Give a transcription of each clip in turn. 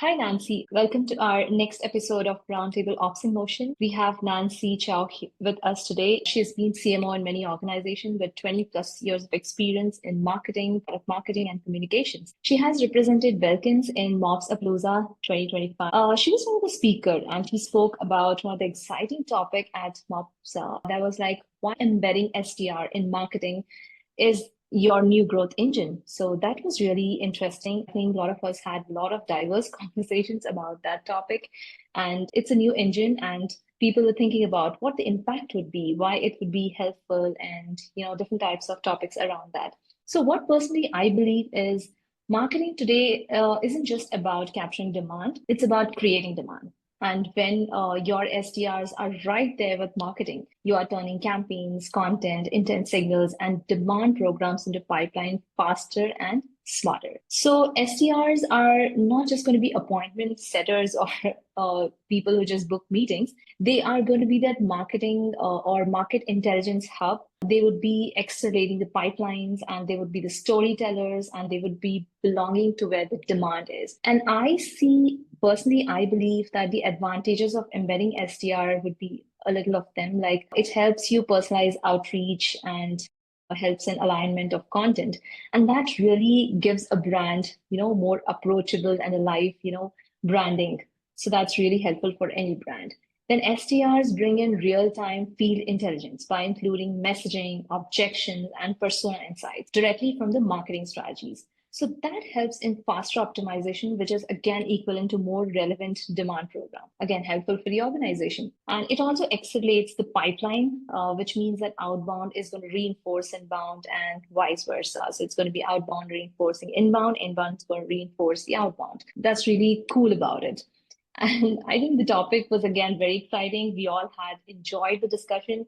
Hi, Nancy. Welcome to our next episode of RoundTable Ops in Motion. We have Nancy Chou with us today. She has been CMO in many organizations with 20 plus years of experience in marketing, product marketing, and communications. She has represented Belkins in Mops Apalooza 2025. She was one of the speakers and she spoke about one of the exciting topic at Mops that was like why embedding SDR in marketing is your new growth engine. So that was really interesting. I think a lot of us had a lot of diverse conversations about that topic. And it's a new engine, and people were thinking about what the impact would be, why it would be helpful, and different types of topics around that. So what personally I believe is marketing today isn't just about capturing demand, it's about creating demand. And when your SDRs are right there with marketing, you are turning campaigns, content, intent signals, and demand programs into pipeline faster and smarter. So SDRs are not just going to be appointment setters or people who just book meetings. They are going to be that marketing or market intelligence hub. They would be accelerating the pipelines, and they would be the storytellers, and they would be belonging to where the demand is. And personally, I believe that the advantages of embedding SDR would be a little of them. Like it helps you personalize outreach and helps in alignment of content. And that really gives a brand, more approachable and alive, branding. So that's really helpful for any brand. Then SDRs bring in real-time field intelligence by including messaging, objections, and persona insights directly from the marketing strategies. So that helps in faster optimization, which is again equivalent to more relevant demand program. Again, helpful for the organization. And it also accelerates the pipeline, which means that outbound is going to reinforce inbound and vice versa. So it's going to be outbound reinforcing inbound, inbound is going to reinforce the outbound. That's really cool about it. And I think the topic was again very exciting. We all had enjoyed the discussion.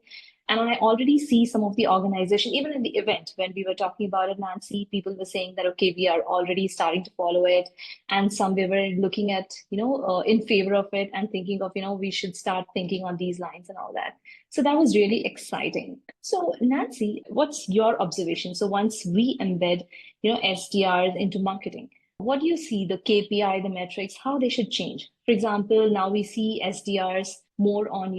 And I already see some of the organization, even in the event when we were talking about it, Nancy, people were saying that, okay, we are already starting to follow it. And some we were looking at, in favor of it and thinking of, we should start thinking on these lines and all that. So that was really exciting. So Nancy, what's your observation? So once we embed, SDRs into marketing, what do you see the KPI, the metrics, how they should change? For example, now we see SDRs more on,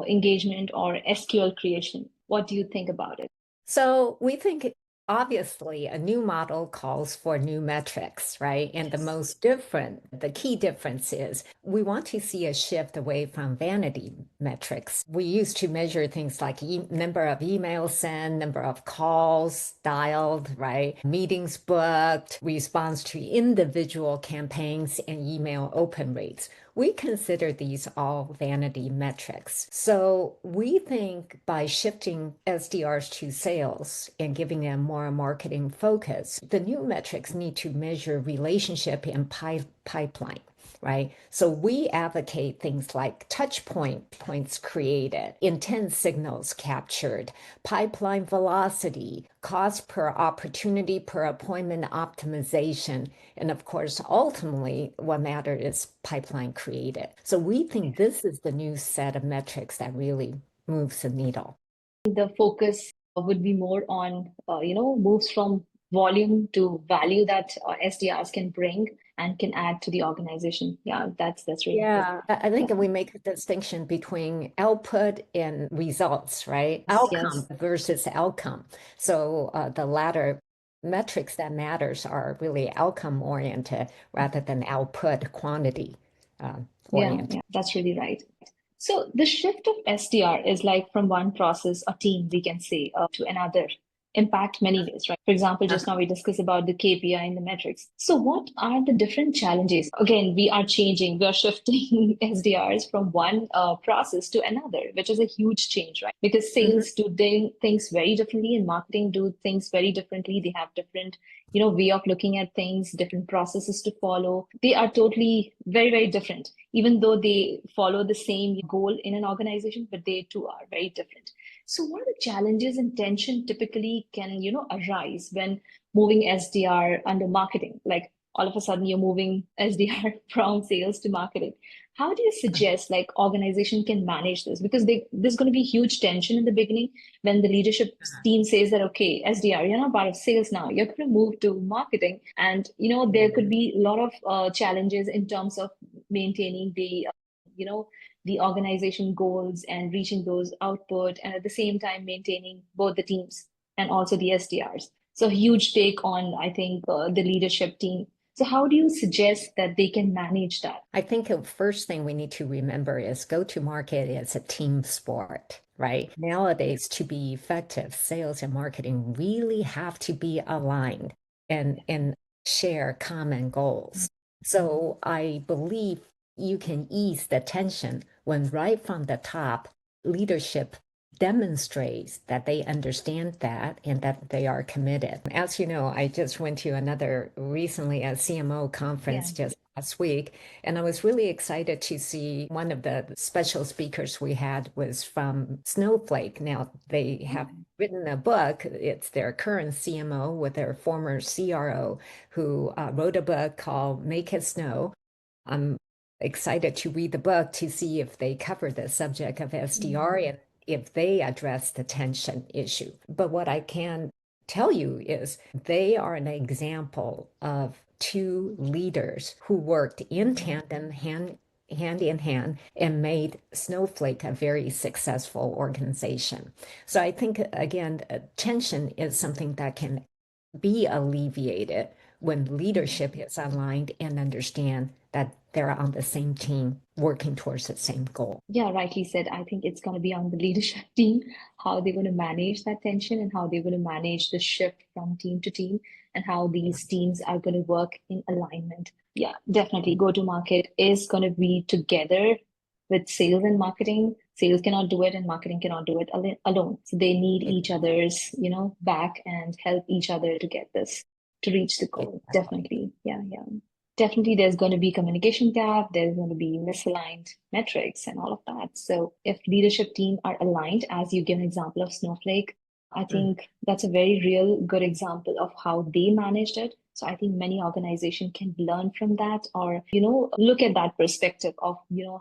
engagement or SQL creation. What do you think about it? So we think obviously a new model calls for new metrics, right? And the key difference is we want to see a shift away from vanity metrics. We used to measure things like number of emails sent, number of calls dialed, right? Meetings booked, response to individual campaigns, and email open rates. We consider these all vanity metrics. So we think by shifting SDRs to sales and giving them more marketing focus, the new metrics need to measure relationship and pipeline, right? So we advocate things like touch points created, intent signals captured, pipeline velocity, cost per opportunity per appointment optimization, and of course, ultimately, what matters is pipeline created. So we think this is the new set of metrics that really moves the needle. The focus would be more on, moves from volume to value that SDRs can bring and can add to the organization. Yeah, that's really important. I think we make a distinction between output and results, right? Outcome versus outcome. So the latter metrics that matters are really outcome oriented rather than output quantity oriented. Yeah, that's really right. So the shift of SDR is like from one process or team, we can say, to another, impact many ways, right? For example, just now we discussed about the KPI and the metrics. So what are the different challenges? Again, we are shifting SDRs from one process to another, which is a huge change, right? Because sales do things very differently and marketing do things very differently. They have different, way of looking at things, different processes to follow. They are totally very, very different, even though they follow the same goal in an organization, but they too are very different. So what are the challenges and tension typically can, arise when moving SDR under marketing? Like all of a sudden you're moving SDR from sales to marketing. How do you suggest like organization can manage this? Because there's going to be huge tension in the beginning when the leadership team says that, okay, SDR, you're not part of sales now, you're going to move to marketing. And, there could be a lot of challenges in terms of maintaining you know, the organization goals and reaching those output, and at the same time maintaining both the teams and also the SDRs. So huge take on, I think, the leadership team. So how do you suggest that they can manage that? I think the first thing we need to remember is go to market is a team sport, right? Nowadays, to be effective, sales and marketing really have to be aligned and share common goals. So I believe you can ease the tension when right from the top, leadership demonstrates that they understand that and that they are committed. As you know, I just went to another recently a CMO Yeah. conference just last week, and I was really excited to see one of the special speakers we had was from Snowflake. Now they have written a book. It's their current CMO with their former CRO who wrote a book called Make It Snow. I'm excited to read the book to see if they cover the subject of SDR and if they address the tension issue. But what I can tell you is they are an example of two leaders who worked in tandem, hand in hand, and made Snowflake a very successful organization. So I think, again, tension is something that can be alleviated when leadership is aligned and understand that they're on the same team working towards the same goal. Yeah, rightly said. I think it's going to be on the leadership team, how they're going to manage that tension and how they're going to manage the shift from team to team and how these teams are going to work in alignment. Yeah, definitely. Go to market is going to be together with sales and marketing. Sales cannot do it and marketing cannot do it alone. So they need each other's, back and help each other to get this, to reach the goal. Exactly. Definitely. Yeah, yeah. Definitely there's going to be communication gap, there's going to be misaligned metrics and all of that. So if leadership team are aligned, as you give an example of Snowflake, I Mm. think that's a very real good example of how they managed it. So I think many organizations can learn from that or, look at that perspective of,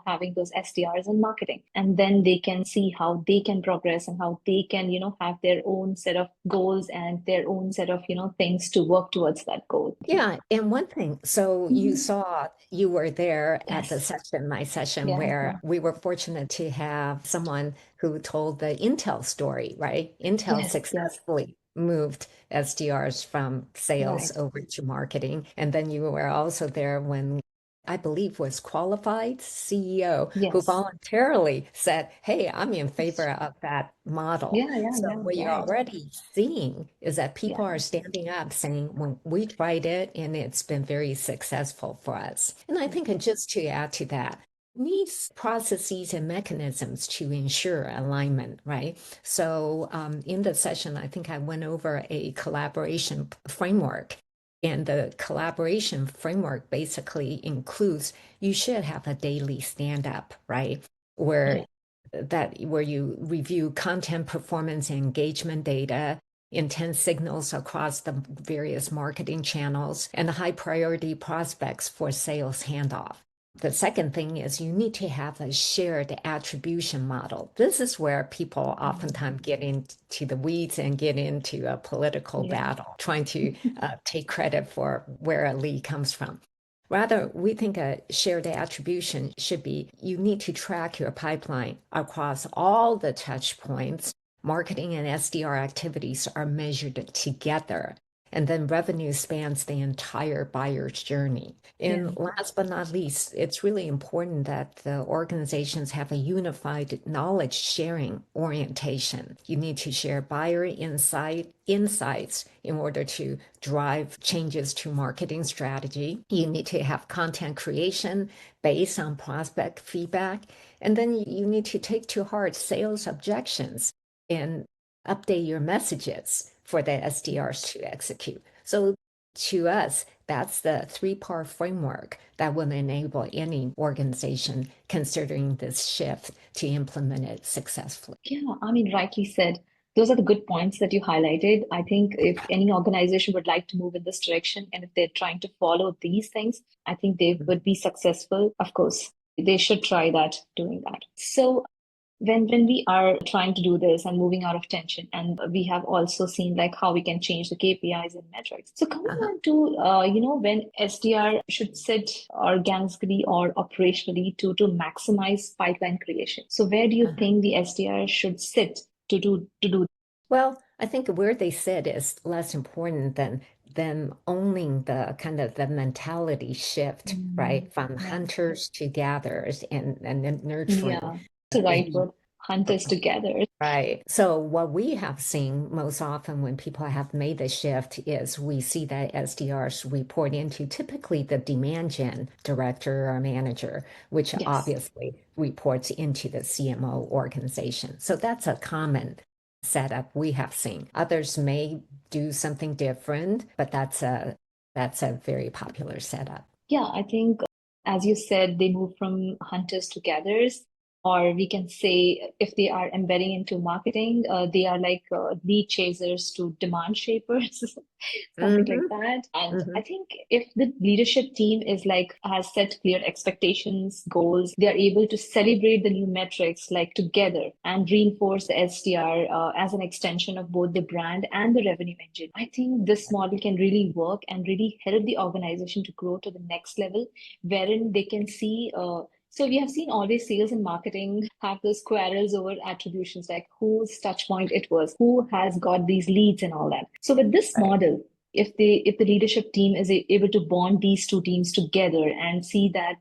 having those SDRs in marketing. And then they can see how they can progress and how they can, have their own set of goals and their own set of, things to work towards that goal. Yeah, and one thing, so you Mhm. saw you were there at the Yes. session, my session, Yeah, where yeah. we were fortunate to have someone who told the Intel story, right? Intel Yes, yes. successfully moved SDRs from sales Right. over to marketing. And then you were also there when I believe was qualified CEO who Yes. voluntarily said, "Hey, I'm in favor of that model." Yeah, yeah, So yeah, what you're right. already seeing is that people are Yeah. standing up saying, "Well, we tried it and it's been very successful for us." And I think just to add to that, needs processes and mechanisms to ensure alignment, right? So in the session, I think I went over a collaboration framework. And the collaboration framework basically includes you should have a daily stand up, right? Yeah. Where you review content performance and engagement data, intent signals across the various marketing channels, and the high priority prospects for sales handoff. The second thing is you need to have a shared attribution model. This is where people Mhm. oftentimes get into the weeds and get into a political Yeah. battle, trying to take credit for where a lead comes from. Rather, we think a shared attribution should be you need to track your pipeline across all the touch points. Marketing and SDR activities are measured together. And then revenue spans the entire buyer's journey. Yeah. And last but not least, it's really important that the organizations have a unified knowledge sharing orientation. You need to share buyer insights in order to drive changes to marketing strategy. You need to have content creation based on prospect feedback. And then you need to take to heart sales objections and update your messages for the SDRs to execute. So to us, that's the three-part framework that will enable any organization considering this shift to implement it successfully. Yeah. I mean, rightly said. those are the good points that you highlighted. I think if any organization would like to move in this direction and if they're trying to follow these things, I think they would be successful. Of course, they should try that, doing that. So when we are trying to do this and moving out of tension, and we have also seen like how we can change the KPIs and metrics. So coming Uh-huh. on to when SDR should sit organically or operationally to maximize pipeline creation. So where do you Uh-huh. think the SDR should sit to do? Well, I think where they sit is less important than them owning the kind of the mentality shift, right? From Yeah, hunters to gatherers and then nurturing yeah, that's the the right word. Hunters together. right. So what we have seen most often when people have made the shift is we see that SDRs report into typically the demand gen director or manager, which Yes. obviously reports into the CMO organization. So that's a common setup we have seen. Others may do something different, but that's a very popular setup. Yeah, I think, as you said, they move from hunters to gatherers, or we can say if they are embedding into marketing, they are like lead chasers to demand shapers, something like Hmm. that. And Hmm. I think if the leadership team is like has set clear expectations, goals, they are able to celebrate the new metrics like together and reinforce the SDR as an extension of both the brand and the revenue engine. I think this model can really work and really help the organization to grow to the next level, wherein they can see. So we have seen always sales and marketing have those quarrels over attributions, like whose touch point it was, who has got these leads and all that. So with this Right. model, if the leadership team is able to bond these two teams together and see that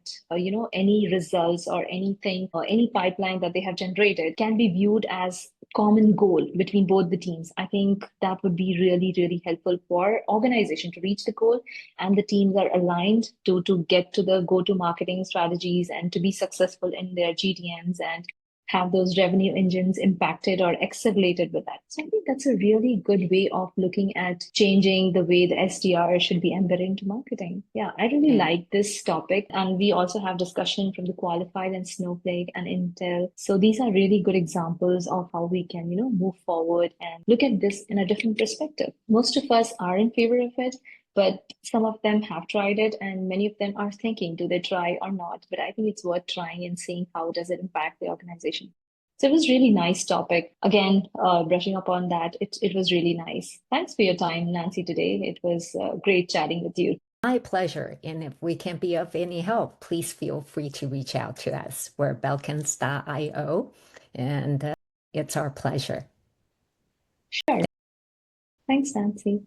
any results or anything or any pipeline that they have generated can be viewed as common goal between both the teams, I think that would be really really helpful for organization to reach the goal, and the teams are aligned to get to the go to marketing strategies and to be successful in their GTMs and have those revenue engines impacted or accelerated with that. So I think that's a really good way of looking at changing the way the SDR should be embedded into marketing. Yeah, I really Yeah. like this topic. And we also have discussion from the qualified and Snowflake and Intel. So these are really good examples of how we can, move forward and look at this in a different perspective. Most of us are in favor of it, but some of them have tried it and many of them are thinking, do they try or not? But I think it's worth trying and seeing how does it impact the organization. So it was really nice topic. Again, brushing up on that, it was really nice. Thanks for your time, Nancy, today. It was great chatting with you. My pleasure. And if we can be of any help, please feel free to reach out to us. We're Belkins.io, and it's our pleasure. Sure. Thanks, Nancy.